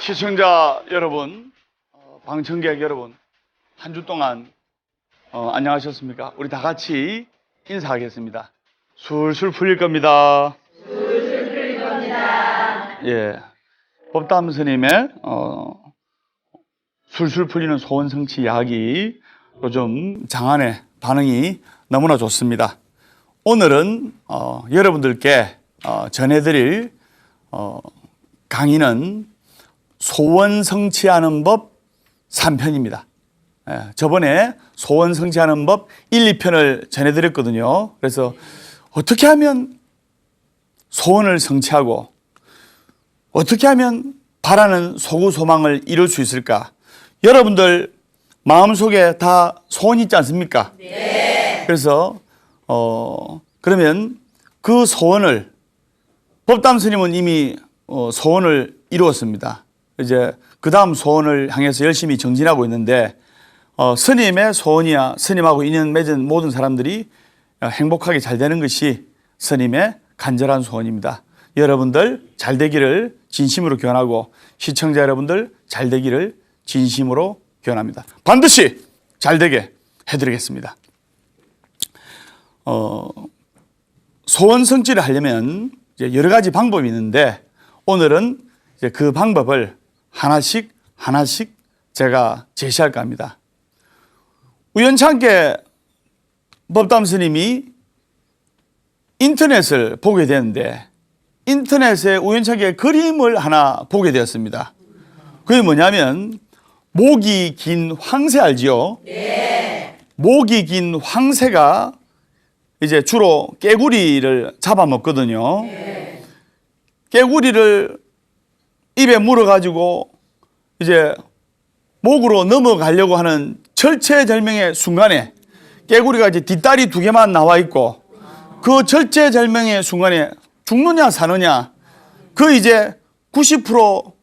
시청자 여러분, 방청객 여러분, 한 주 동안 안녕하셨습니까? 우리 다 같이 인사하겠습니다. 술술 풀릴 겁니다. 술술 풀릴 겁니다. 예, 법담 스님의 술술 풀리는 소원성취 이야기, 요즘 장안의 반응이 너무나 좋습니다. 오늘은 여러분들께 전해드릴 강의는 소원 성취하는 법 3편입니다. 저번에 소원 성취하는 법 1, 2편을 전해드렸거든요. 그래서 어떻게 하면 소원을 성취하고 어떻게 하면 바라는 소구 소망을 이룰 수 있을까? 여러분들 마음속에 다 소원이 있지 않습니까? 네. 그래서 그러면 그 소원을 법담 스님은 이미 소원을 이루었습니다. 이제 그 다음 소원을 향해서 열심히 정진하고 있는데 스님의 소원이야 스님하고 인연 맺은 모든 사람들이 행복하게 잘 되는 것이 스님의 간절한 소원입니다. 여러분들 잘 되기를 진심으로 기원하고 시청자 여러분들 잘 되기를 진심으로 기원합니다. 반드시 잘 되게 해드리겠습니다. 소원 성취를 하려면 이제 여러 가지 방법이 있는데 오늘은 이제 그 방법을 하나씩 제가 제시할까 합니다. 우연찮게 법담 스님이 인터넷을 보게 되는데 인터넷에 우연찮게 그림을 하나 보게 되었습니다. 그게 뭐냐면 목이 긴 황새 알지요? 네. 목이 긴 황새가 이제 주로 깨구리를 잡아먹거든요. 네. 깨구리를 입에 물어가지고 이제 목으로 넘어가려고 하는 절체절명의 순간에 깨구리가 이제 뒷다리 2개만 나와 있고 그 절체절명의 순간에 죽느냐 사느냐 그 이제 90%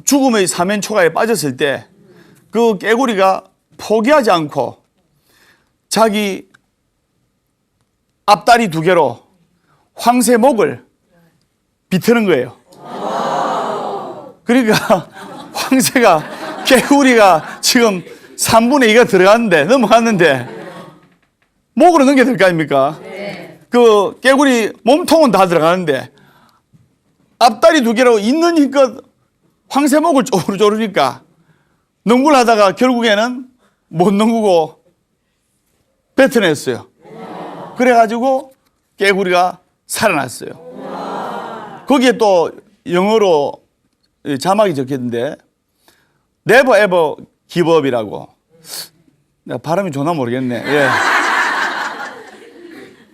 죽음의 사면초가에 빠졌을 때 그 깨구리가 포기하지 않고 자기 앞다리 2개로 황새 목을 비트는 거예요. 그러니까 황새가 깨구리가 지금 3분의 2가 들어갔는데 넘어갔는데 목으로 넘겨야 될 거 아닙니까? 네. 그 깨구리 몸통은 다 들어가는데 앞다리 2개로 있는 힘껏 황새 목을 쪼르 쪼르니까 능굴하다가 결국에는 못 능구고 뱉어냈어요. 그래가지고 깨구리가 살아났어요. 거기에 또 영어로 자막이 적혔는데 Never ever give up이라고. 내가 발음이 좋나 모르겠네. 예.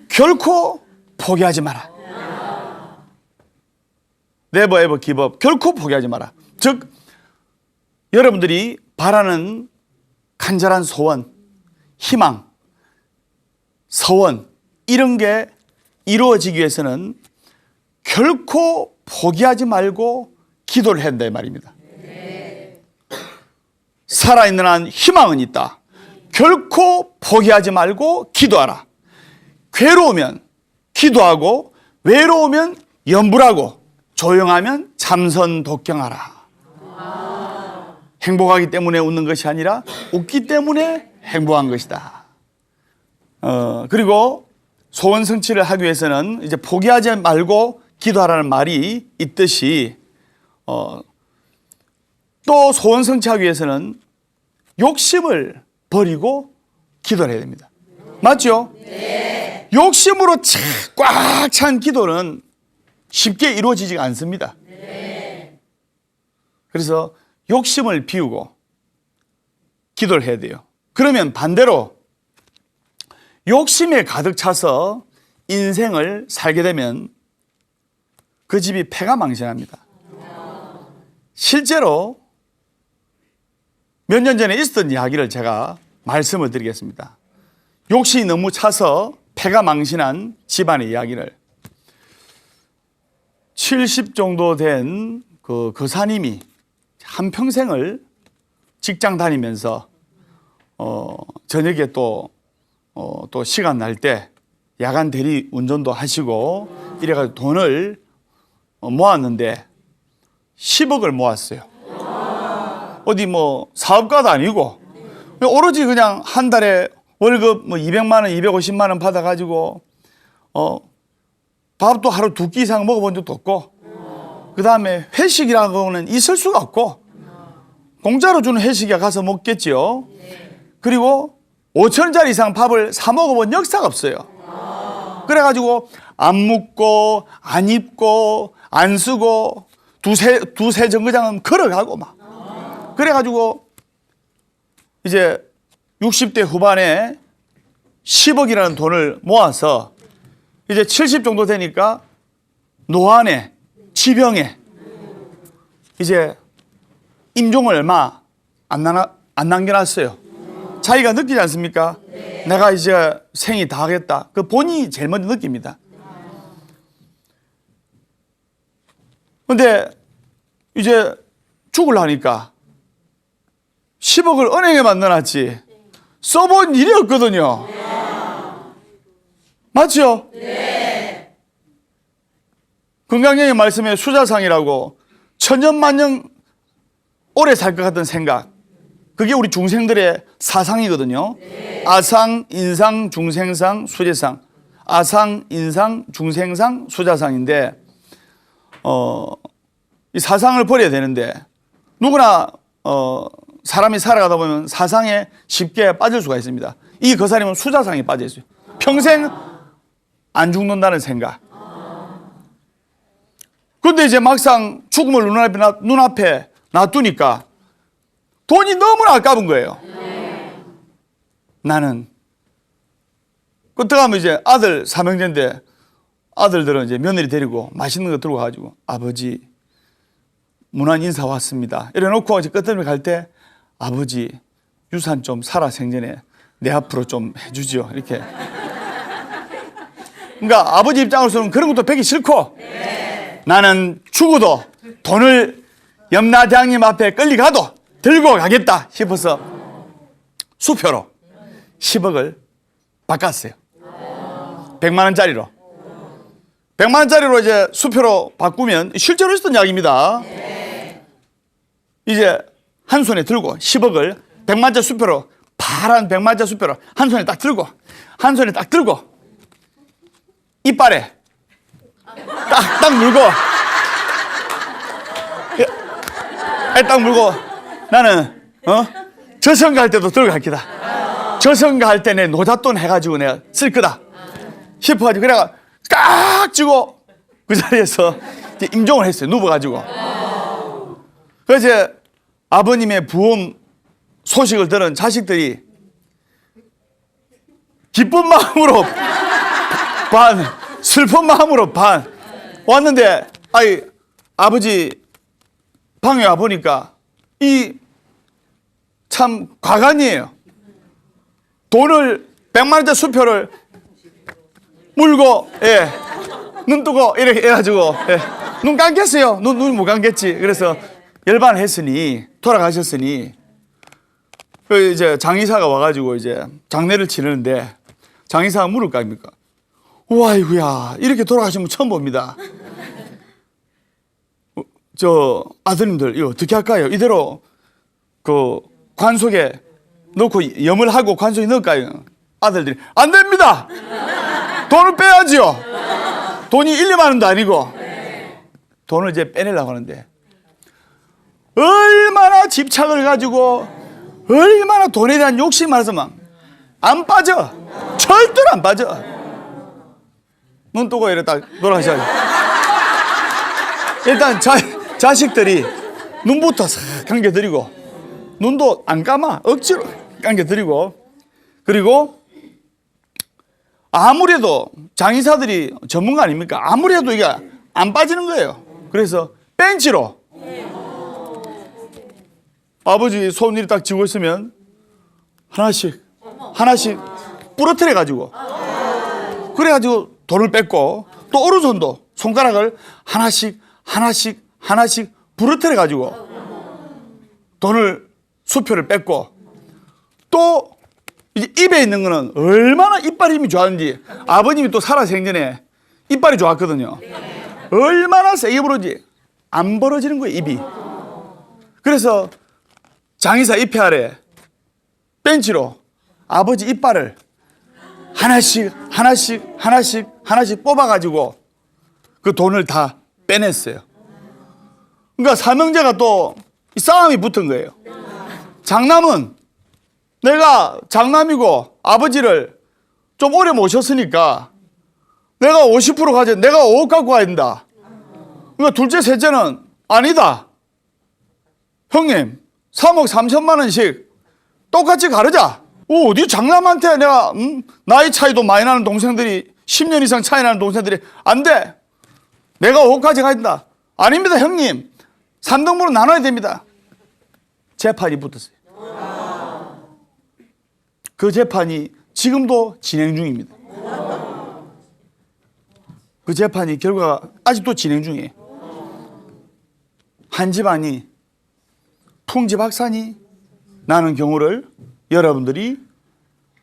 결코 포기하지 마라. Never ever give up. 결코 포기하지 마라. 즉 여러분들이 바라는 간절한 소원, 희망, 서원 이런 게 이루어지기 위해서는 결코 포기하지 말고 기도를 해야 된다 이 말입니다. 살아있는 한 희망은 있다. 결코 포기하지 말고 기도하라. 괴로우면 기도하고 외로우면 염불하고 조용하면 참선 독경하라. 행복하기 때문에 웃는 것이 아니라 웃기 때문에 행복한 것이다. 그리고 소원 성취를 하기 위해서는 이제 포기하지 말고 기도하라는 말이 있듯이 또 소원 성취하기 위해서는 욕심을 버리고 기도를 해야 됩니다. 맞죠? 네. 욕심으로 꽉 찬 기도는 쉽게 이루어지지가 않습니다. 네. 그래서 욕심을 비우고 기도를 해야 돼요. 그러면 반대로 욕심에 가득 차서 인생을 살게 되면 그 집이 패가망신합니다. 실제로 몇 년 전에 있었던 이야기를 제가 말씀을 드리겠습니다. 욕심이 너무 차서 패가망신한 집안의 이야기를 70 정도 된 그 거사님이 한평생을 직장 다니면서 저녁에 또 시간 날 때 야간 대리 운전도 하시고 이래가지고 돈을 모았는데 10억을 모았어요. 어디 뭐 사업가도 아니고 오로지 그냥 한 달에 월급 뭐 200만 원, 250만 원 받아가지고 밥도 하루 2끼 이상 먹어본 적도 없고, 그 다음에 회식이라고는 있을 수가 없고, 공짜로 주는 회식에 가서 먹겠지요. 그리고 5,000원짜리 이상 밥을 사 먹어본 역사가 없어요. 그래가지고 안 묻고 안 입고 안 쓰고 두세 정거장은 걸어가고 막. 그래가지고 이제 60대 후반에 10억이라는 돈을 모아서 이제 70 정도 되니까 노안에 지병에 이제 임종을 얼마 안 남겨놨어요. 자기가 느끼지 않습니까? 내가 이제 생이 다 하겠다. 그 본인이 제일 먼저 느낍니다. 근데 이제 죽으려니까 10억을 은행에만 넣어놨지 써본 일이 없거든요. 맞죠? 네. 건강영의 말씀에 수자상이라고 천년만년 오래 살 것 같은 생각, 그게 우리 중생들의 사상이거든요. 네. 아상, 인상, 중생상, 수재상. 아상, 인상, 중생상, 수자상인데 이 사상을 버려야 되는데 누구나 사람이 살아가다 보면 사상에 쉽게 빠질 수가 있습니다. 이 거사님은 수자상에 빠져 있어요. 평생 안 죽는다는 생각. 그런데 이제 막상 죽음을 눈앞에 놔두니까 돈이 너무나 아까운 거예요. 나는 그때 가면 이제 아들 삼형제인데 아들들은 이제 며느리 데리고 맛있는 거 들고 가가지고 아버지 문안 인사 왔습니다. 이래놓고 이제 끝에 갈 때 아버지 유산 좀 살아 생전에 내 앞으로 좀 해주지요. 이렇게. 그러니까 아버지 입장으로서는 그런 것도 배기 싫고 나는 죽어도 돈을 염라대왕님 앞에 끌려가도 들고 가겠다 싶어서 수표로 10억을 바꿨어요. 100만 원짜리로. 100만 원짜리로 이제 수표로 바꾸면 실제로 있었던 이야기입니다. 이제 한 손에 들고 10억을 100만 원짜리 수표로, 파란 100만 원짜리 수표로 한 손에 딱 들고, 한 손에 딱 들고 이빨에 딱 물고 딱 물고 나는 저승 갈 때도 들고 갈 기다. 저승 갈 때 내 노잣돈 해가지고 내가 쓸 거다 싶어가지고 그래가 깍 쥐고 그 자리에서 이제 임종을 했어요. 누워가지고. 그래서 이제 아버님의 부흥 소식을 들은 자식들이 기쁜 마음으로 반, 슬픈 마음으로 반 왔는데, 아버지 방에 와 보니까 이 참 과간이에요. 돈을 100만 원짜리 수표를 물고, 눈 뜨고 이렇게 해가지고, 눈 감겠어요. 눈 못 감겠지. 그래서 열반을 했으니, 돌아가셨으니, 그 이제 장의사가 와가지고 이제 장례를 치르는데 장의사가 물을 거 아닙니까? 와이구야, 이렇게 돌아가시면 처음 봅니다. 저 아드님들 이거 어떻게 할까요? 이대로 그 관 속에 넣고 염을 하고 관 속에 넣을까요? 아들들이 안 됩니다. 돈을 빼야지요. 돈이 1, 2만 원도 아니고 돈을 이제 빼내려고 하는데 얼마나 집착을 가지고 얼마나 돈에 대한 욕심이 많아서 막 안 빠져. 절대로 안 빠져. 눈 뜨고 이랬다 돌아가셔야지. 일단 자식들이 눈부터 싹 감겨드리고 눈도 안 감아 억지로 감겨드리고, 그리고 아무래도 장의사들이 전문가 아닙니까? 아무래도 이게 안 빠지는 거예요. 그래서 벤치로 아버지 손을 딱 쥐고 있으면 하나씩 부러뜨려 가지고 그래가지고 돈을 뺏고, 또 오른손도 손가락을 하나씩 부러뜨려 가지고 돈을 수표를 뺏고, 또 이제 입에 있는 거는 얼마나 이빨 힘이 좋았는지, 아버님이 또 살아 생전에 이빨이 좋았거든요. 얼마나 세게 부르지 안 벌어지는 거예요, 입이. 그래서 장의사 입회 아래 벤치로 아버지 이빨을 하나씩 뽑아가지고 그 돈을 다 빼냈어요. 그러니까 삼형제가 또 싸움이 붙은 거예요. 장남은 내가 장남이고 아버지를 좀 오래 모셨으니까 내가 50% 가져, 내가 5억 갖고 가야 된다. 그러니까 둘째, 셋째는 아니다. 형님, 3억 3천만 원씩 똑같이 가르자. 어디 장남한테 내가 나이 차이도 많이 나는 동생들이 10년 이상 차이 나는 동생들이 안 돼. 내가 5억까지 가야 된다. 아닙니다, 형님. 3등분으로 나눠야 됩니다. 재판이 붙었어요. 그 재판이 지금도 진행 중입니다. 그 재판이 결과가 아직도 진행 중이에요. 한 집안이 풍지박산이 나는 경우를 여러분들이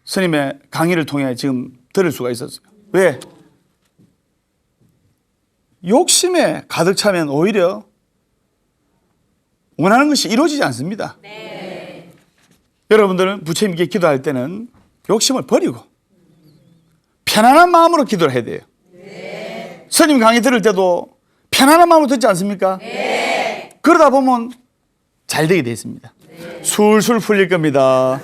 스님의 강의를 통해 지금 들을 수가 있었어요. 왜? 욕심에 가득 차면 오히려 원하는 것이 이루어지지 않습니다. 네. 여러분들은 부처님께 기도할 때는 욕심을 버리고 편안한 마음으로 기도를 해야 돼요. 네. 스님 강의 들을 때도 편안한 마음으로 듣지 않습니까? 네. 그러다 보면 잘 되게 돼 있습니다. 네. 술술 풀릴 겁니다.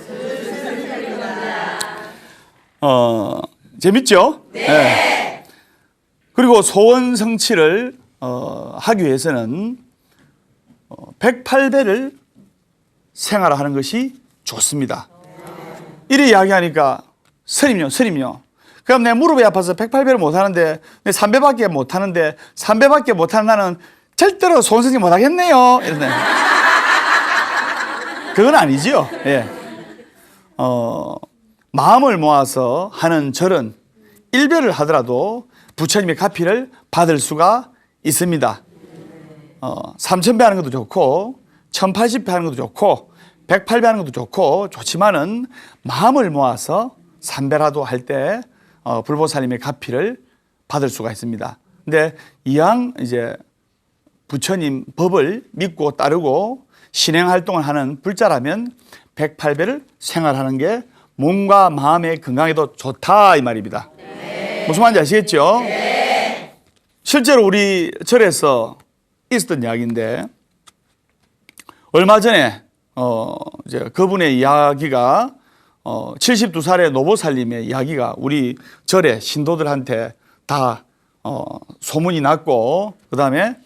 재밌죠? 네. 네. 그리고 소원 성취를 하기 위해서는 108배를 생활하는 것이 좋습니다. 이래 이야기하니까 스님요. 그럼 내 무릎이 아파서 108배를 못하는데 내 3배밖에 못하는데 3배밖에 못하는 나는 절대로 소원 성취 못하겠네요. 이러네. 그건 아니지요. 예. 마음을 모아서 하는 절은 1배를 하더라도 부처님의 가피를 받을 수가 있습니다. 3000배 하는 것도 좋고 1080배 하는 것도 좋고 108배 하는 것도 좋고 좋지만은 마음을 모아서 3배라도 할 때 불보살님의 가피를 받을 수가 있습니다. 근데 이왕 이제 부처님 법을 믿고 따르고 신행 활동을 하는 불자라면 108배를 생활하는 게 몸과 마음의 건강에도 좋다 이 말입니다. 네. 무슨 말인지 아시겠죠? 네. 실제로 우리 절에서 있었던 이야기인데 얼마 전에 이제 그분의 이야기가 72살의 노보살님의 이야기가 우리 절의 신도들한테 다 소문이 났고 그다음에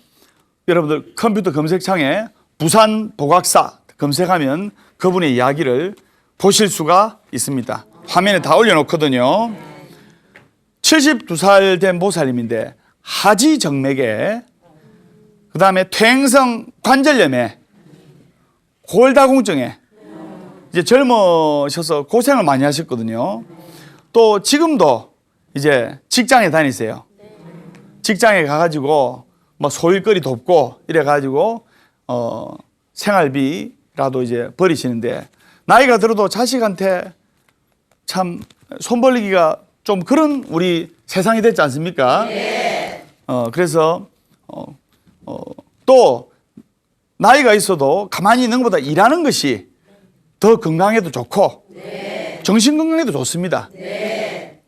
여러분들 컴퓨터 검색창에 부산 보각사 검색하면 그분의 이야기를 보실 수가 있습니다. 화면에 다 올려놓거든요. 72살 된 보살님인데 하지정맥에 그 다음에 퇴행성 관절염에 골다공증에 이제 젊으셔서 고생을 많이 하셨거든요. 또 지금도 이제 직장에 다니세요. 직장에 가가지고 뭐 소일거리 돕고 이래가지고 생활비라도 이제 버리시는데 나이가 들어도 자식한테 참 손 벌리기가 좀 그런 우리 세상이 됐지 않습니까? 네. 그래서 또 나이가 있어도 가만히 있는 것보다 일하는 것이 더 건강에도 좋고 네. 정신 건강에도 좋습니다. 네.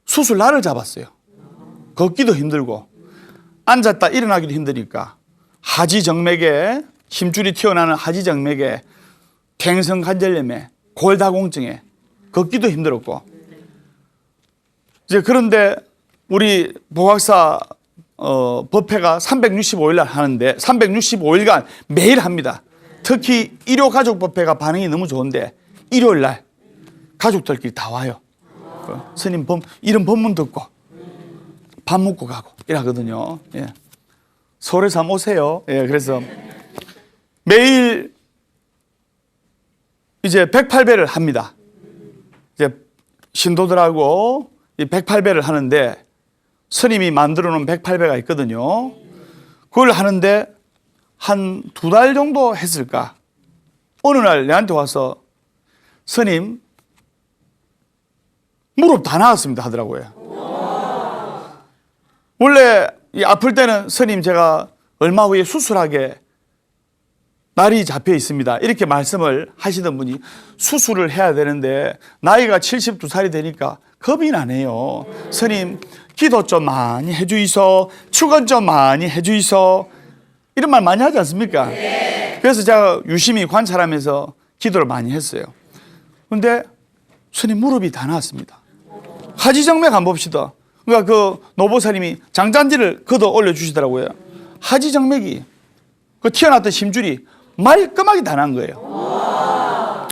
수술 날을 잡았어요. 걷기도 힘들고 앉았다 일어나기도 힘드니까 하지정맥에 힘줄이 튀어나오는 하지정맥에 퇴행성 관절염에 골다공증에 걷기도 힘들었고 이제 그런데 우리 보각사 법회가 365일 날 하는데 365일간 매일 합니다. 특히 일요가족 법회가 반응이 너무 좋은데 일요일 날 가족들끼리 다 와요. 스님 이런 법문 듣고 밥 먹고 가고 이러거든요. 예. 서울에서 한번 오세요. 예, 그래서 매일 이제 108배를 합니다. 이제 신도들하고 이 108배를 하는데 스님이 만들어 놓은 108배가 있거든요. 그걸 하는데 한 2달 정도 했을까? 어느 날 내한테 와서 스님 무릎 다 나았습니다 하더라고요. 원래 이 아플 때는 스님 제가 얼마 후에 수술하게 날이 잡혀 있습니다. 이렇게 말씀을 하시던 분이 수술을 해야 되는데 나이가 72살이 되니까 겁이 나네요. 스님 기도 좀 많이 해주이소, 축원 좀 많이 해주이소, 이런 말 많이 하지 않습니까? 그래서 제가 유심히 관찰하면서 기도를 많이 했어요. 그런데 스님 무릎이 다 나왔습니다. 하지정맥 한번 봅시다. 그러니까 그 노보사님이 장잔지를 걷어 올려주시더라고요. 하지정맥이 그 튀어나왔던 심줄이 말끔하게 다 난 거예요.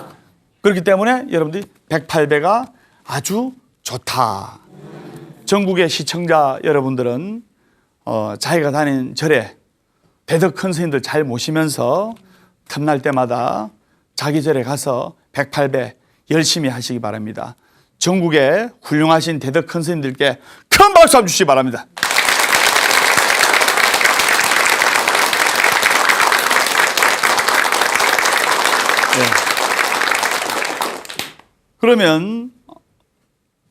그렇기 때문에 여러분들이 108배가 아주 좋다. 전국의 시청자 여러분들은 자기가 다니는 절에 대덕 큰 스님들 잘 모시면서 틈날 때마다 자기 절에 가서 108배 열심히 하시기 바랍니다. 전국의 훌륭하신 대덕 큰 스님들께 큰 박수 한번 주시기 바랍니다. 네. 그러면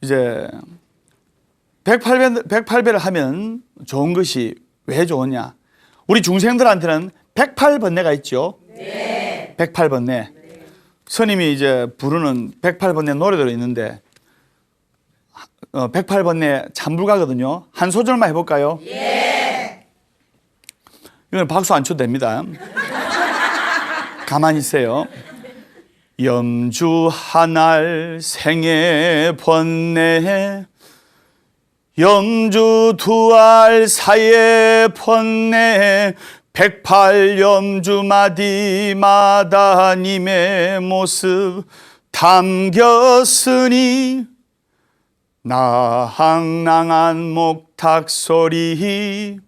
이제 108배를 하면 좋은 것이 왜 좋으냐? 우리 중생들한테는 108번뇌가 있죠. 네. 108번뇌. 스님이 이제 부르는 108번뇌 노래들이 있는데 108번뇌 참불가거든요. 한 소절만 해볼까요? 예. 이건 박수 안 쳐도 됩니다. 가만히 있어요. 염주 한알 생애 번뇌, 염주 두알 사이에 번뇌, 108염주 마디마다 님의 모습 담겼으니 나항낭한 목탁소리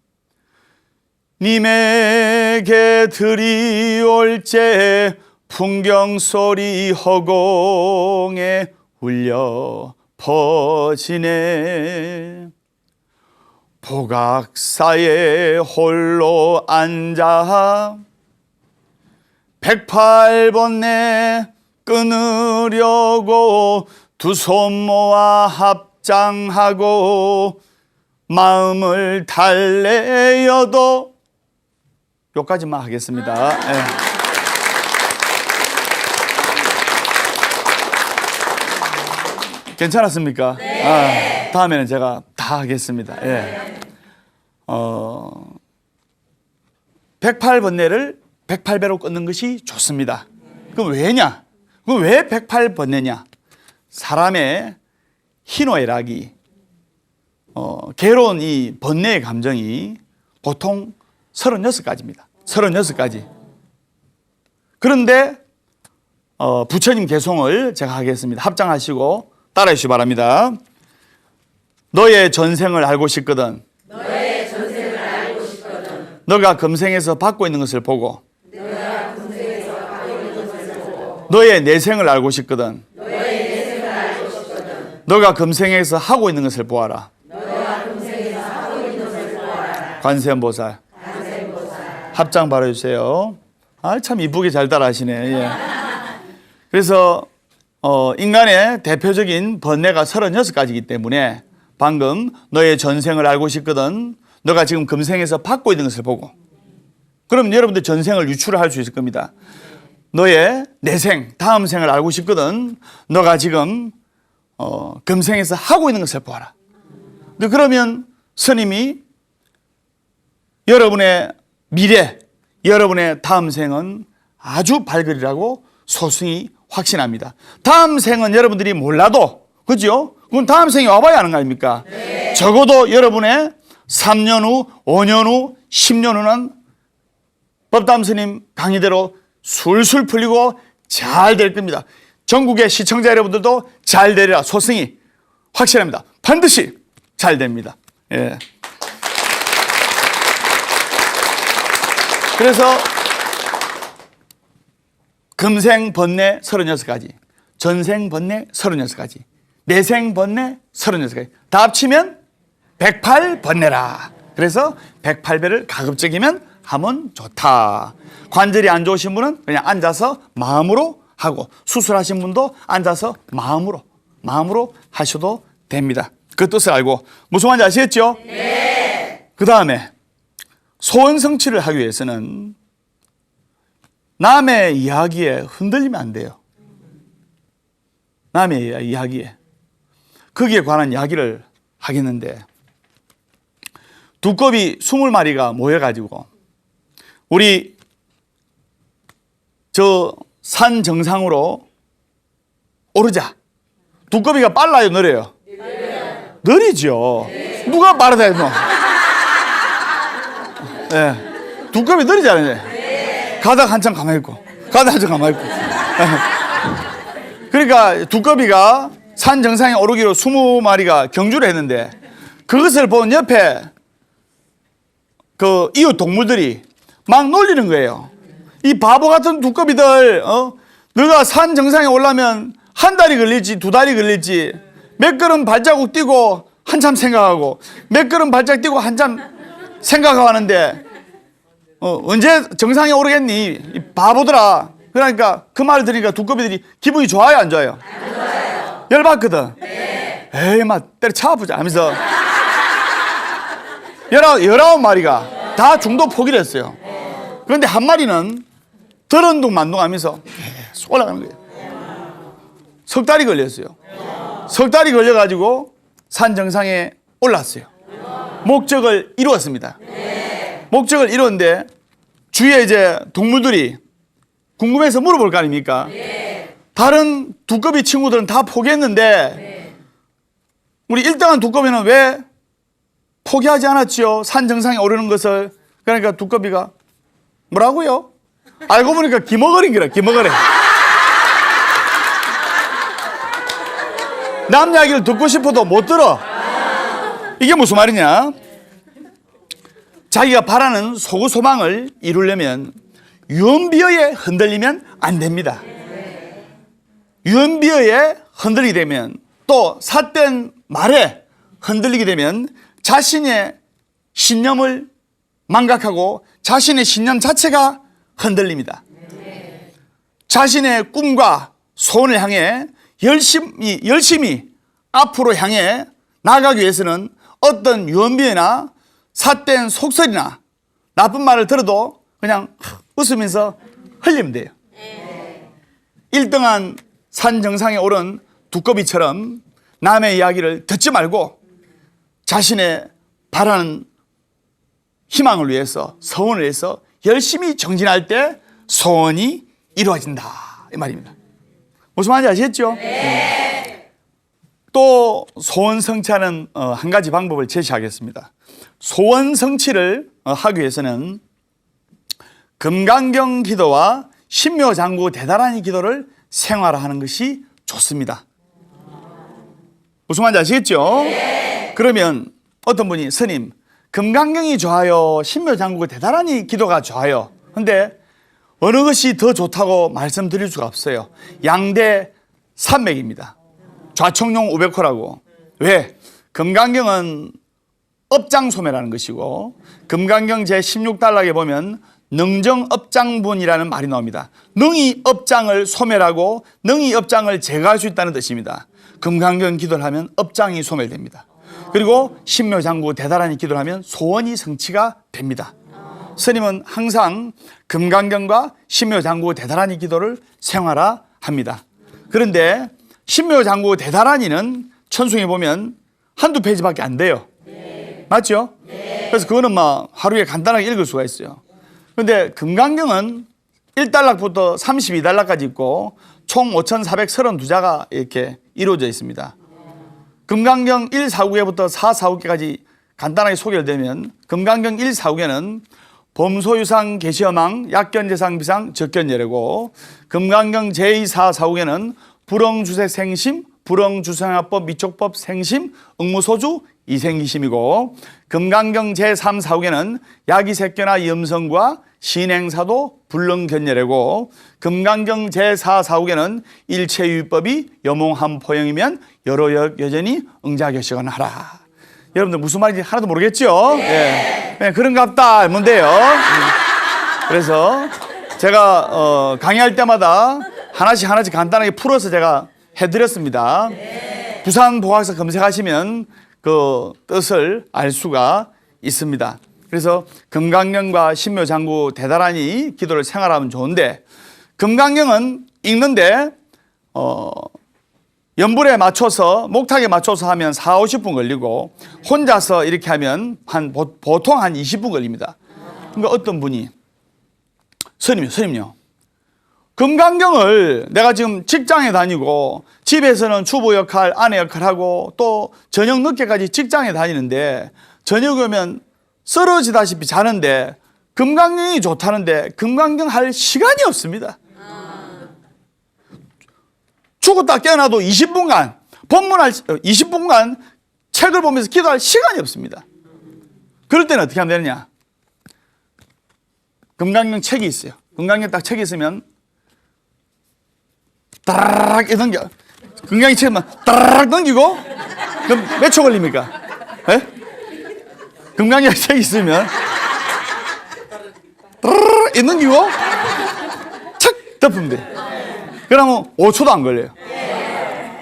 님에게 드리올제 풍경소리 허공에 울려 퍼지네. 복악사에 홀로 앉아 108번뇌 끊으려고 두 손 모아 합장하고 마음을 달래여도 여기까지만 하겠습니다. 네. 괜찮았습니까? 네. 다음에는 제가 다 하겠습니다. 네. 108번뇌를 108배로 끊는 것이 좋습니다. 그럼 왜냐? 그럼 왜 108번뇌냐? 사람의 희노애락이 괴로운 이 번뇌의 감정이 보통 36가지입니다. 36가지. 그런데 부처님 개송을 제가 하겠습니다. 합장하시고 따라해 주시기 바랍니다. 너의 전생을 알고 싶거든. 너의 전생을 알고 싶거든. 너가 금생에서 받고 있는 것을 보고. 너가 금생에서 받고 있는 것을 보고. 너의 내생을 알고 싶거든. 너의 내생을 알고 싶거든. 너가 금생에서 하고 있는 것을 보아라. 너가 금생에서 하고 있는 것을 보아라. 관세음보살. 관세음보살. 합장 바라주세요. 아, 참 이쁘게 잘 따라하시네. 예. 그래서 인간의 대표적인 번뇌가 36가지이기 때문에 방금 너의 전생을 알고 싶거든. 너가 지금 금생에서 받고 있는 것을 보고. 그럼 여러분들 전생을 유추를 할 수 있을 겁니다. 너의 내생, 다음 생을 알고 싶거든. 너가 지금 금생에서 하고 있는 것을 보아라. 그러면 스님이 여러분의 미래, 여러분의 다음 생은 아주 밝으리라고 소승이 확신합니다. 다음 생은 여러분들이 몰라도, 그죠? 그럼 다음 생이 와봐야 하는 거 아닙니까? 네. 적어도 여러분의 3년 후, 5년 후, 10년 후는 법담 스님 강의대로 술술 풀리고 잘 될 겁니다. 전국의 시청자 여러분들도 잘 되리라 소승이 확실합니다. 반드시 잘 됩니다. 예. 그래서 금생 번뇌 36가지, 전생 번뇌 36가지, 내생 번뇌 36가지 다 합치면 108번뇌라. 그래서 108배를 가급적이면 하면 좋다. 관절이 안 좋으신 분은 그냥 앉아서 마음으로 하고, 수술하신 분도 앉아서 마음으로 하셔도 됩니다. 그 뜻을 알고 무슨 말인지 아시겠죠? 네. 그 다음에 소원 성취를 하기 위해서는 남의 이야기에 흔들리면 안 돼요. 남의 이야기에. 거기에 관한 이야기를 하겠는데, 두꺼비 20마리가 모여가지고 우리 저 산 정상으로 오르자. 두꺼비가 빨라요, 느려요? 느리죠. 누가 빠르다 해도. 네. 두꺼비 느리잖아요. 가다가 한참 가만히 있고, 가다가 한참 가만히 있고. 그러니까 두꺼비가 산 정상에 오르기로 20마리가 경주를 했는데, 그것을 본 옆에 그 이웃 동물들이 막 놀리는 거예요. 이 바보 같은 두꺼비들, 너가 산 정상에 올라면 한 달이 걸릴지 2달이 걸릴지, 몇 걸음 발자국 뛰고 한참 생각하고, 몇 걸음 발자국 뛰고 한참 생각하고 하는데, 언제 정상에 오르겠니? 이 바보들아. 그러니까 그 말을 들으니까 두꺼비들이 기분이 좋아요, 안 좋아요? 안 좋아요. 열받거든. 네. 에이, 막 때려쳐보자 하면서 19마리가 다 중도 포기를 했어요. 그런데 한 마리는 덜언둥만둥하면서 계속 올라가는 거예요. 석 달이 걸렸어요. 석 달이 걸려가지고 산 정상에 올랐어요. 목적을 이루었습니다. 목적을 이뤘는데 주위에 이제 동물들이 궁금해서 물어볼 거 아닙니까? 다른 두꺼비 친구들은 다 포기했는데 우리 1등한 두꺼비는 왜 포기하지 않았지요? 산 정상에 오르는 것을. 그러니까 두꺼비가 뭐라고요? 알고 보니까 기머거린 거라, 기머거래. 남 이야기를 듣고 싶어도 못 들어. 이게 무슨 말이냐? 자기가 바라는 소구 소망을 이루려면 유언비어에 흔들리면 안 됩니다. 유언비어에 흔들리게 되면, 또 삿된 말에 흔들리게 되면 자신의 신념을 망각하고 자신의 신념 자체가 흔들립니다. 자신의 꿈과 소원을 향해 열심히 앞으로 향해 나아가기 위해서는 어떤 유언비어나 삿된 속설이나 나쁜 말을 들어도 그냥 웃으면서 흘리면 돼요. 1등한 산 정상에 오른 두꺼비처럼 남의 이야기를 듣지 말고 자신의 바라는 희망을 위해서, 소원을 위해서 열심히 정진할 때 소원이 이루어진다, 이 말입니다. 무슨 말인지 아시겠죠? 네. 또 소원 성취하는 한 가지 방법을 제시하겠습니다. 소원 성취를 하기 위해서는 금강경 기도와 신묘장구 대다라니 기도를 생활화하는 것이 좋습니다. 무슨 말인지 아시겠죠? 네. 그러면 어떤 분이, 스님, 금강경이 좋아요, 신묘장구 대다라니 기도가 좋아요. 근데 어느 것이 더 좋다고 말씀드릴 수가 없어요. 양대 산맥입니다. 좌청룡 500호라고. 왜? 금강경은 업장소매라는 것이고, 금강경 제16단락에 보면 능정업장분이라는 말이 나옵니다. 능히 업장을 소멸하고 능히 업장을 제거할 수 있다는 뜻입니다. 금강경 기도를 하면 업장이 소멸됩니다. 그리고 신묘장구 대다라니 기도를 하면 소원이 성취가 됩니다. 스님은 항상 금강경과 신묘장구 대다라니 기도를 생활화합니다. 그런데 신묘장구 대다라니는 천숭에 보면 한두 페이지밖에 안 돼요. 맞죠? 그래서 그거는 막 하루에 간단하게 읽을 수가 있어요. 그런데 금강경은 1단락부터 32단락까지 있고 총 5,432자가 이렇게 이루어져 있습니다. 금강경 1, 4구에부터 4, 4구까지 간단하게 소개를 드리면, 금강경 1, 4구에는 범소유상 계시어망 약견재상 비상 적견예례고, 금강경 제2, 4, 4구에는 불엉주색 생심, 불엉주생화법 미촉법 생심, 응무소주 이생기심이고, 금강경 제3, 4구에는 야기색견화 염성과 신행사도 불능견예례고, 금강경 제4, 4구에는 일체유법이 여몽함포영이면 여러 여전히 응자교식은 하라. 여러분들 무슨 말인지 하나도 모르겠죠? 네. 네, 그런갑다 뭔데요. 그래서 제가 강의할 때마다 하나씩 간단하게 풀어서 제가 해드렸습니다. 부산보학서 검색하시면 그 뜻을 알 수가 있습니다. 그래서 금강경과 신묘장구 대단히 기도를 생활하면 좋은데, 금강경은 읽는데 연불에 맞춰서 목탁에 맞춰서 하면 4, 50분 걸리고 혼자서 이렇게 하면 보통 한 20분 걸립니다. 그러니까 어떤 분이 스님요. 금강경을 내가 지금 직장에 다니고 집에서는 주부 역할, 아내 역할하고 또 저녁 늦게까지 직장에 다니는데 저녁에 오면 쓰러지다시피 자는데 금강경이 좋다는데 금강경 할 시간이 없습니다. 죽었다 깨어나도 20분간 법문할 20분간 책을 보면서 기도할 시간이 없습니다. 그럴 때는 어떻게 하면 되느냐? 금강경 책이 있어요. 금강경 딱 책이 있으면 따라락 이 넘겨. 금강경 책만 따라락 넘기고 그럼 몇 초 걸립니까? 네? 금강경 책이 있으면 따라락 이 넘기고 착 덮으면 돼. 그러면 5초도 안 걸려요.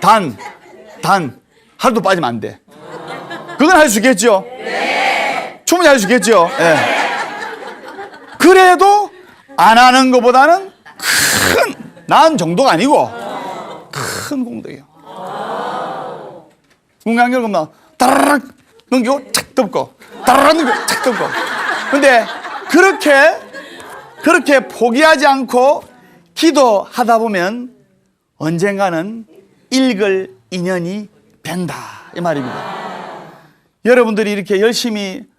단 하루도 빠지면 안 돼. 그건 할 수 있겠죠? 충분히 할 수 있겠죠? 네. 그래도 안 하는 것보다는 난 정도가 아니고 큰 공덕이에요. 금강경 그러면 따라락 넘기고 착 덮고 따라락 넘기고 착 덮고. 근데 그렇게 포기하지 않고 기도하다 보면 언젠가는 읽을 인연이 된다 이 말입니다. 여러분들이 이렇게 열심히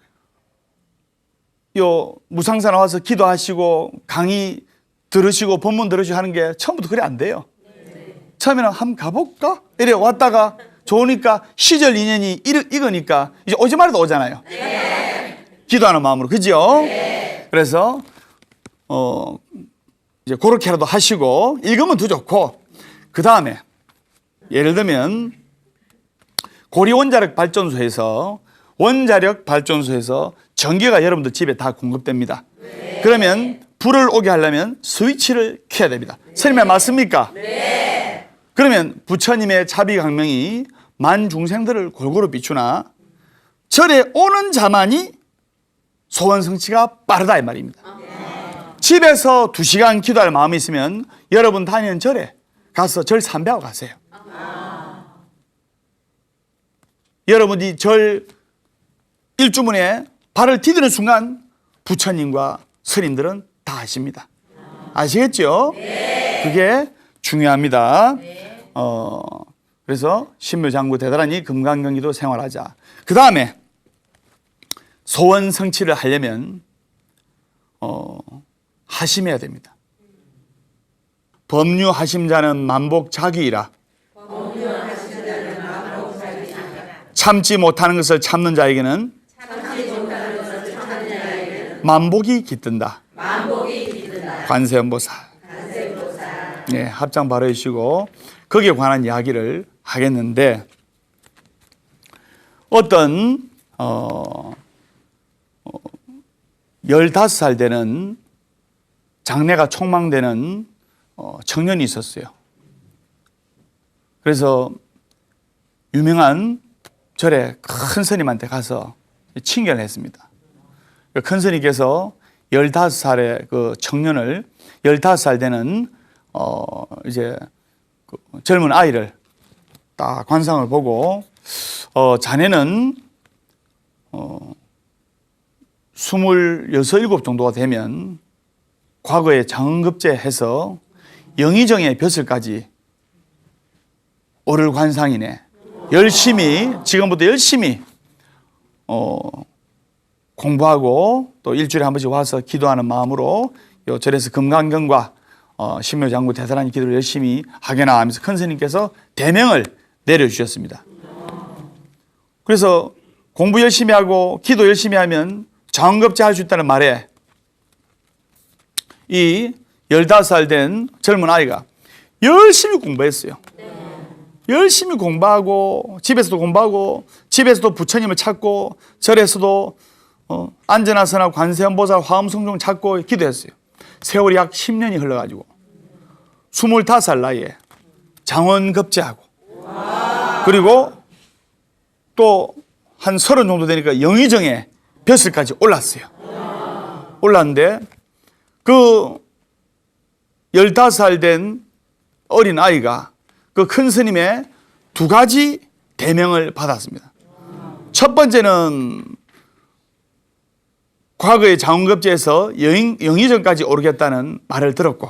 무상사 나와서 기도하시고 강의 들으시고 법문 들으시고 하는 게 처음부터 그래 안 돼요. 처음에는 한번 가볼까? 이래 왔다가 좋으니까 시절 인연이 익으니까 이제 오지 말아도 오잖아요. 기도하는 마음으로. 그죠? 그래서 이제 그렇게라도 하시고 읽으면 더 좋고, 그 다음에 예를 들면 고리원자력 발전소에서 전기가 여러분들 집에 다 공급됩니다. 그러면 불을 오게 하려면 스위치를 켜야 됩니다. 선생님 맞습니까? 네. 그러면 부처님의 자비강명이 만중생들을 골고루 비추나 절에 오는 자만이 소원성취가 빠르다 이 말입니다. 집에서 2시간 기도할 마음이 있으면 여러분 다니는 절에 가서 절 삼배하고 가세요. 여러분이 절 일주문에 발을 디디는 순간 부처님과 스님들은 다 아십니다. 아시겠죠? 네. 그게 중요합니다. 네. 그래서 신묘장구 대단히 금강경기도 생활하자. 그 다음에 소원 성취를 하려면 하심해야 됩니다. 법류하심자는 만복자기이라. 참지 못하는 것을 참는 자에게는 만복이 깃든다. 관세음보살. 네, 합장 바로 해주시고 거기에 관한 이야기를 하겠는데, 어떤 15살 되는 장래가 촉망되는 청년이 있었어요. 그래서 유명한 절에 큰 스님한테 가서 칭견을 했습니다. 큰 스님께서 15살의 그 청년을, 15살 되는 이제 그 젊은 아이를 딱 관상을 보고 자네는 26, 7 정도가 되면 과거에 장급제해서 영의정의 벼슬까지 오를 관상이네. 지금부터 열심히 공부하고 또 일주일에 한 번씩 와서 기도하는 마음으로 요 절에서 금강경과 신묘장구 대단한 기도를 열심히 하게나 하면서 큰 스님께서 대명을 내려주셨습니다. 그래서 공부 열심히 하고 기도 열심히 하면 장급제 할 수 있다는 말에 이 15살 된 젊은 아이가 열심히 공부했어요. 열심히 공부하고 집에서도 공부하고 집에서도 부처님을 찾고 절에서도 안전하서나 관세음보살 화엄성종 찾고 기도했어요. 세월이 약 10년이 흘러가지고 25살 나이에 장원급제하고 그리고 또 한 30 정도 되니까 영의정에 벼슬까지 올랐어요. 올랐는데 그 15살 된 어린 아이가 그 큰 스님의 두 가지 대명을 받았습니다. 첫 번째는 과거의 장원급제에서 영의정까지 오르겠다는 말을 들었고,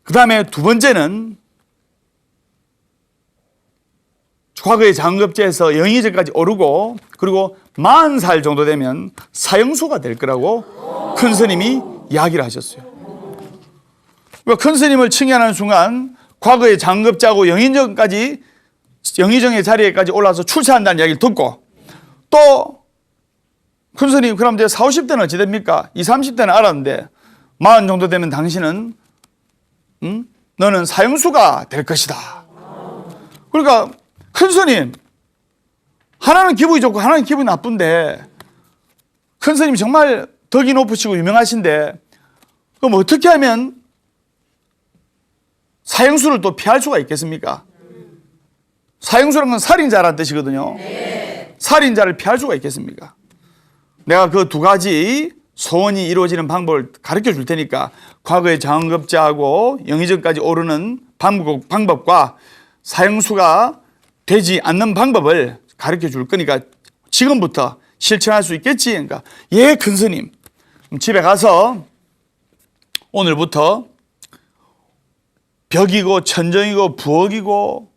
그 다음에 두 번째는 과거의 장원급제에서 영의정까지 오르고, 그리고 40살 정도 되면 사형수가 될 거라고 큰 스님이 이야기를 하셨어요. 그러니까 큰 스님을 칭찬하는 순간 과거의 장급자고 영의정의 자리에까지 올라서 출세한다는 이야기를 듣고, 또 큰 스님 그럼 이제 40, 50대는 어찌 됩니까? 20, 30대는 알았는데 40 정도 되면 당신은 너는 사형수가 될 것이다. 그러니까 큰 스님 하나는 기분이 좋고 하나는 기분이 나쁜데, 큰 스님 정말 덕이 높으시고 유명하신데 그럼 어떻게 하면 사형수를 또 피할 수가 있겠습니까? 사형수라는 건 살인자라는 뜻이거든요. 살인자를 피할 수가 있겠습니까? 내가 그 두 가지 소원이 이루어지는 방법을 가르쳐 줄 테니까 과거의 장급자하고 영의정까지 오르는 방법과 사형수가 되지 않는 방법을 가르쳐 줄 거니까 지금부터 실천할 수 있겠지? 그러니까 예, 큰 스님. 집에 가서 오늘부터 벽이고 천정이고 부엌이고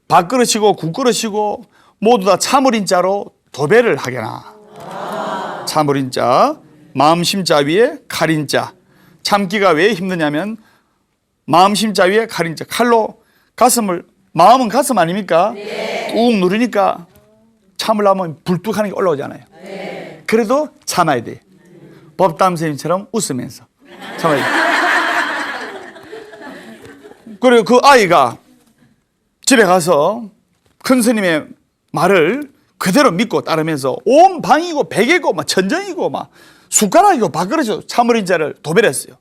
밥그릇이고 국그릇이고 모두 다 참을인자로 도배를 하게나. 참을인자, 마음심자 위에 칼인자. 참기가 왜 힘드냐면 마음심자 위에 칼인자. 칼로 가슴을, 마음은 가슴 아닙니까? 꾹 누르니까 참으려면 불뚝하는 게 올라오잖아요. 그래도 참아야 돼. 법담 선생님처럼 웃으면서 참아야 돼. 그리고 그 아이가 집에 가서 큰 스님의 말을 그대로 믿고 따르면서 온 방이고 베개고 막 천정이고 막 숟가락이고 밥그릇이고 참을인자를 도배를 했어요.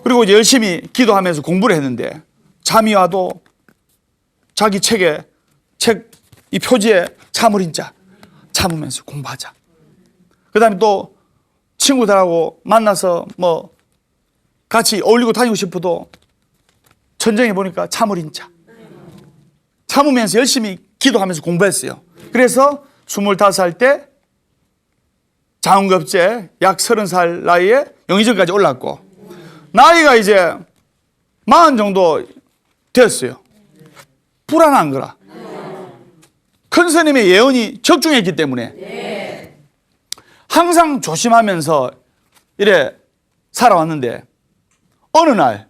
그리고 열심히 기도하면서 공부를 했는데 잠이 와도 자기 이 표지에 참을인자 참으면서 공부하자. 그 다음에 또 친구들하고 만나서 뭐 같이 어울리고 다니고 싶어도 천정해 보니까 참을인자 참으면서 열심히 기도하면서 공부했어요. 그래서 25살 때 장원급제 약 30살 나이에 영의정까지 올랐고, 나이가 이제 40 정도 되었어요. 불안한 거라. 큰 스님의 예언이 적중했기 때문에 항상 조심하면서 이래 살아왔는데, 어느 날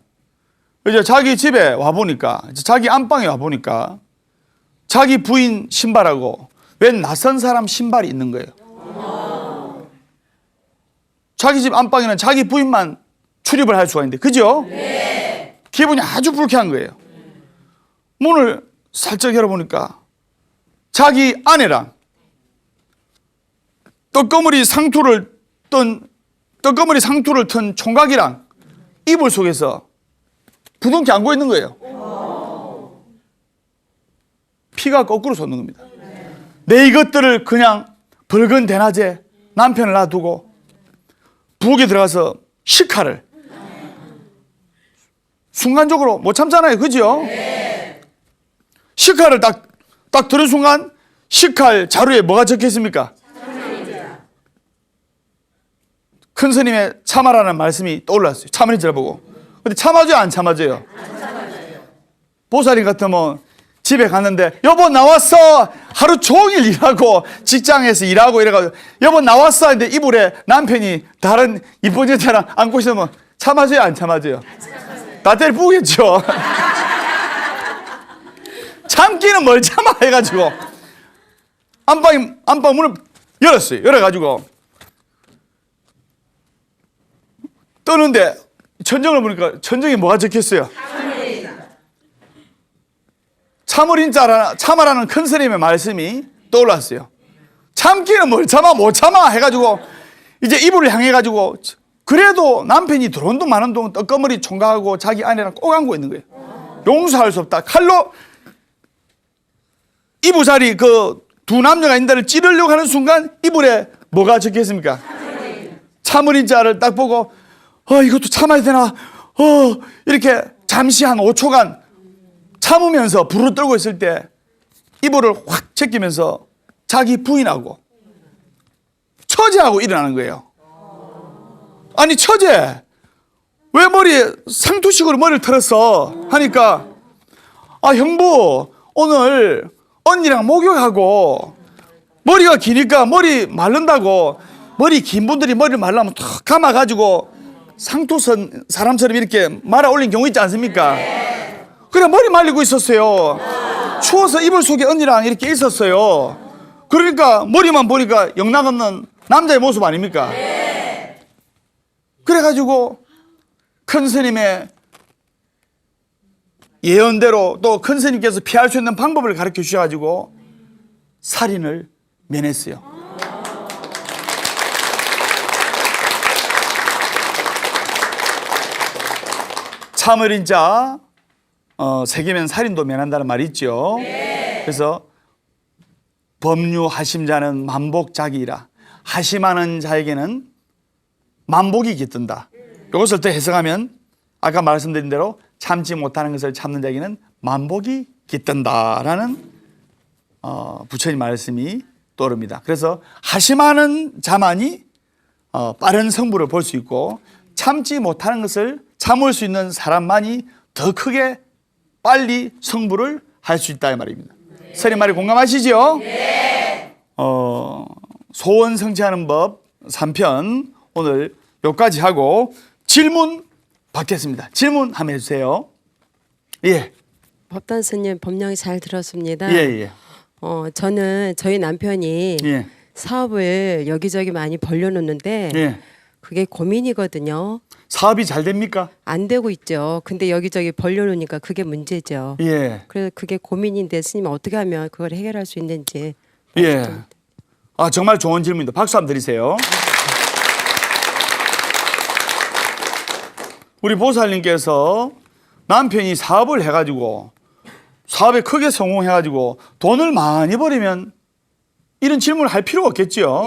이제 자기 집에 와보니까, 자기 안방에 와보니까 자기 부인 신발하고 웬 낯선 사람 신발이 있는 거예요. 자기 집 안방에는 자기 부인만 출입을 할 수가 있는데, 그죠? 기분이 아주 불쾌한 거예요. 문을 살짝 열어보니까 자기 아내랑 떡거머리 상투를 튼 총각이랑 이불 속에서 부둥켜 안고 있는 거예요. 피가 거꾸로 솟는 겁니다. 내 이것들을 그냥 붉은 대낮에 남편을 놔두고 부엌에 들어가서 식칼을 순간적으로 못 참잖아요. 그죠? 식칼을 딱 들은 순간 식칼 자루에 뭐가 적혀있습니까? 큰 스님의 참아라는 말씀이 떠올랐어요. 참을인자를 보고. 근데 참아줘요, 안 참아줘요? 보살님 같으면 집에 갔는데 여보 나왔어. 하루 종일 일하고 직장에서 일하고 이래가지고 여보 나왔어 했는데 이불에 남편이 다른 이쁜 여자랑 안고 있으면 참아줘요, 안 참아줘요? 다 때려 부겠죠. 참기는 뭘 참아 해가지고 안방 문을 열었어요. 열어가지고 떠는데 천정을 보니까 천정에 뭐가 적혔어요? 참으라는 큰 스님의 말씀이 떠올랐어요. 참기는 뭘 참아 못 참아 해가지고 이제 이불을 향해가지고, 그래도 남편이 들어온 동 마는 동 떡거머리 총각하고 자기 아내랑 꼭 안고 있는 거예요. 용서할 수 없다. 칼로 이부살이 그 두 남녀가 있는 데를 찌르려고 하는 순간 이불에 뭐가 적혀 있습니까? 참을인자를 딱 보고 이것도 참아야 되나? 이렇게 잠시 한 5초간 참으면서 불을 떨고 있을 때 이불을 확 제끼면서 자기 부인하고 처제하고 일어나는 거예요. 아니 처제 왜 상투식으로 머리를 털었어? 하니까 형부 오늘 언니랑 목욕하고 머리가 기니까 머리 마른다고 머리 긴 분들이 머리를 말라면 탁 감아가지고 상투선 사람처럼 이렇게 말아 올린 경우 있지 않습니까? 그래 머리 말리고 있었어요. 추워서 이불 속에 언니랑 이렇게 있었어요. 그러니까 머리만 보니까 영락없는 남자의 모습 아닙니까? 그래가지고 큰 스님의 예언대로 또 큰 스님께서 피할 수 있는 방법을 가르쳐 주셔가지고 살인을 면했어요. 참을인 자 새기면 살인도 면한다는 말이 있죠. 그래서 법류하심자는 만복자기이라 하심하는 자에게는 만복이 깃든다. 이것을 더 해석하면 아까 말씀드린 대로 참지 못하는 것을 참는 자에게는 만복이 깃든다라는 부처님 말씀이 떠오릅니다. 그래서 하심하는 자만이 빠른 성부를 볼 수 있고 참지 못하는 것을 참을 수 있는 사람만이 더 크게 빨리 성부를 할 수 있다 이 말입니다. 선생님 말이 공감하시죠? 소원 성취하는 법 3편 오늘 여기까지 하고 질문 받겠습니다. 질문 한번 해주세요. 예. 법단 스님 법령 잘 들었습니다. 예. 저는 저희 남편이 예. 사업을 여기저기 많이 벌려놓는데 예. 그게 고민이거든요. 사업이 잘 됩니까? 안 되고 있죠. 근데 여기저기 벌려놓으니까 그게 문제죠. 예. 그래서 그게 고민인데 스님 어떻게 하면 그걸 해결할 수 있는지. 예. 정말 좋은 질문입니다. 박수 한번 드리세요. 우리 보살님께서 남편이 사업을 해가지고 사업에 크게 성공해가지고 돈을 많이 벌이면 이런 질문을 할 필요가 없겠죠.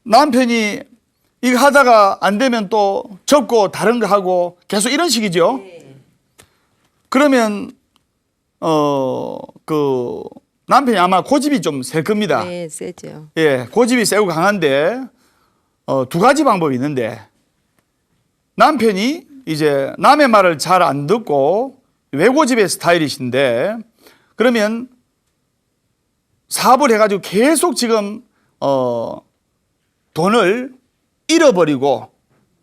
남편이 이거 하다가 안 되면 또 접고 다른 거 하고 계속 이런 식이죠. 그러면 그 남편이 아마 고집이 좀 셀 겁니다. 네, 세죠. 예, 고집이 세고 강한데 두 가지 방법이 있는데 남편이 이제 남의 말을 잘 안 듣고 외고집의 스타일이신데 그러면 사업을 해가지고 계속 지금 돈을 잃어버리고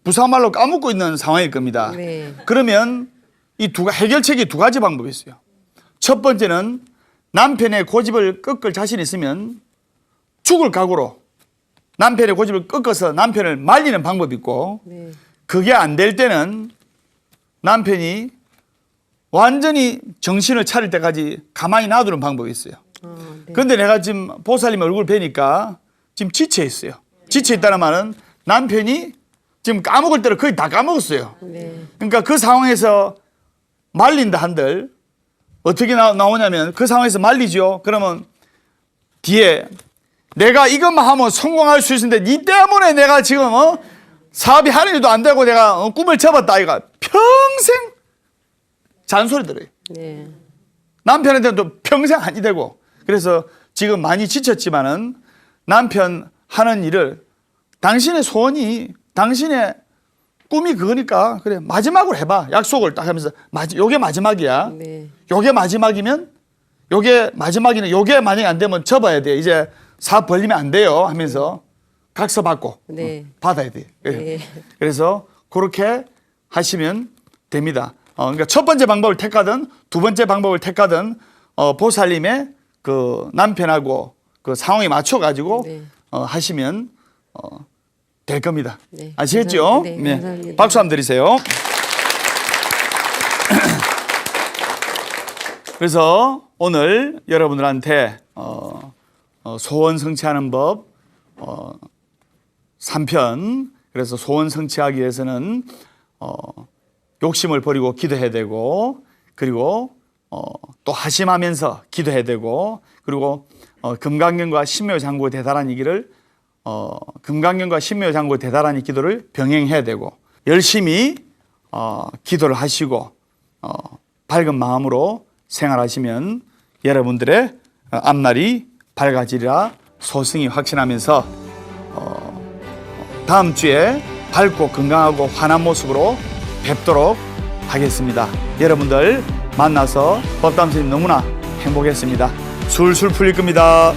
부사말로 까먹고 있는 상황일 겁니다. 네. 그러면 이 해결책이 두 가지 방법이 있어요. 첫 번째는 남편의 고집을 꺾을 자신 있으면 죽을 각오로 남편의 고집을 꺾어서 남편을 말리는 방법이 있고 네. 그게 안 될 때는 남편이 완전히 정신을 차릴 때까지 가만히 놔두는 방법이 있어요. 네. 그런데 내가 지금 보살님 얼굴 뵈니까 지금 지쳐 있어요. 지쳐 있다는 말은 남편이 지금 까먹을 대로 거의 다 까먹었어요. 네. 그러니까 그 상황에서 말린다 한들 어떻게 나오냐면 그 상황에서 말리죠. 그러면 뒤에 내가 이것만 하면 성공할 수 있는데 니 때문에 내가 지금 사업이 하는 일도 안 되고 내가 꿈을 접었다 이가 평생 잔소리 들어요. 네. 남편한테는 또 평생 아니 되고 그래서 지금 많이 지쳤지만은 남편 하는 일을 당신의 소원이 당신의 꿈이 그거니까 그래 마지막으로 해봐 약속을 딱 하면서 요게 마지막이야. 네. 요게 마지막이면 요게 마지막이는 요게 만약에 안 되면 접어야 돼. 이제 사업 벌리면 안 돼요 하면서 각서 받고 네. 받아야 돼. 네. 그래서 그렇게 하시면 됩니다. 그러니까 첫 번째 방법을 택하든 두 번째 방법을 택하든 보살님의 그 남편하고 그 상황에 맞춰 가지고 네. 하시면 될 겁니다. 네. 아시겠죠? 네, 감사합니다. 박수 한번 드리세요. 그래서 오늘 여러분들한테 소원 성취하는 법 3편 그래서 소원 성취하기 위해서는 욕심을 버리고 기도해야 되고 그리고 또 하심하면서 기도해야 되고, 그리고 금강경과 신묘장구 대다라니 기를 금강경과 신묘장구 대다라니 기도를 병행해야 되고, 열심히 기도를 하시고 밝은 마음으로 생활하시면 여러분들의 앞날이 밝아지리라 소승이 확신하면서 다음 주에 밝고 건강하고 환한 모습으로 뵙도록 하겠습니다. 여러분들 만나서 법담 선생님 너무나 행복했습니다. 술술 풀릴 겁니다.